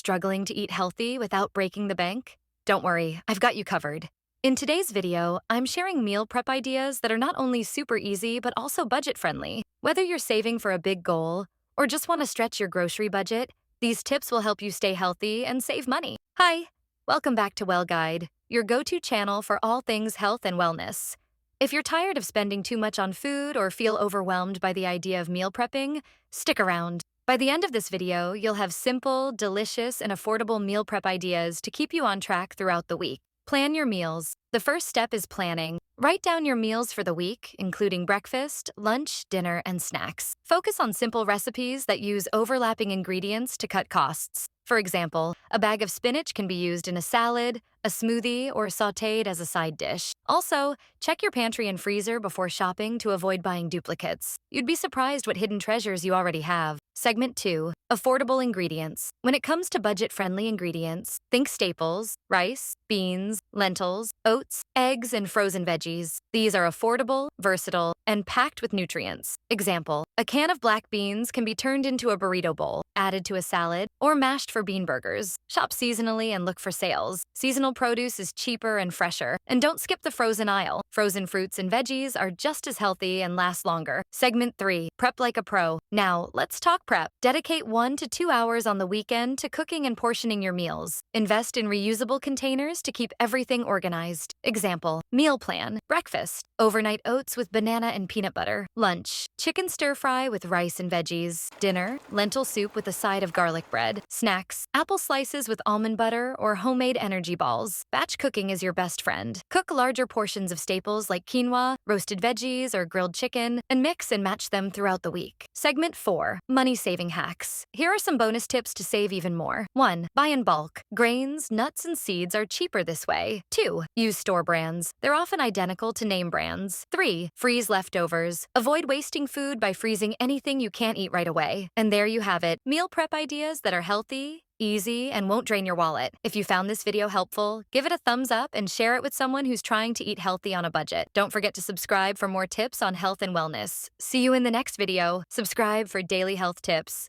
Struggling to eat healthy without breaking the bank? Don't worry, I've got you covered. In today's video, I'm sharing meal prep ideas that are not only super easy, but also budget-friendly. Whether you're saving for a big goal or just want to stretch your grocery budget, these tips will help you stay healthy and save money. Hi, welcome back to Well Guide, your go-to channel for all things health and wellness. If you're tired of spending too much on food or feel overwhelmed by the idea of meal prepping, stick around. By the end of this video, you'll have simple, delicious, and affordable meal prep ideas to keep you on track throughout the week. Plan your meals. The first step is planning. Write down your meals for the week, including breakfast, lunch, dinner, and snacks. Focus on simple recipes that use overlapping ingredients to cut costs. For example, a bag of spinach can be used in a salad, a smoothie, or sautéed as a side dish. Also, check your pantry and freezer before shopping to avoid buying duplicates. You'd be surprised what hidden treasures you already have. Segment 2. Affordable ingredients. When it comes to budget-friendly ingredients, think staples, rice, beans, lentils, oats, eggs, and frozen veggies. These are affordable, versatile, and packed with nutrients. Example, a can of black beans can be turned into a burrito bowl, added to a salad, or mashed for bean burgers. Shop seasonally and look for sales. Seasonal produce is cheaper and fresher. And don't skip the frozen aisle. Frozen fruits and veggies are just as healthy and last longer. Segment 3. Prep like a pro. Now, let's talk prep. Dedicate 1 to 2 hours on the weekend to cooking and portioning your meals. Invest in reusable containers to keep everything organized. Example, meal plan. Breakfast, overnight oats with banana and peanut butter. Lunch, chicken stir-fry with rice and veggies. Dinner, lentil soup with a side of garlic bread. Snacks, apple slices with almond butter or homemade energy balls. Batch cooking is your best friend. Cook larger portions of staples like quinoa, roasted veggies, or grilled chicken, and mix and match them throughout the week. Segment 4. Money-saving hacks. Here are some bonus tips to save even more. 1. Buy in bulk. Grains, nuts, and seeds are cheaper this way. 2. Use store brands. They're often identical to name brands. 3. Freeze leftovers. Avoid wasting food by freezing anything you can't eat right away. And there you have it. Meal prep ideas that are healthy, easy, and won't drain your wallet. If you found this video helpful, give it a thumbs up and share it with someone who's trying to eat healthy on a budget. Don't forget to subscribe for more tips on health and wellness. See you in the next video. Subscribe for daily health tips.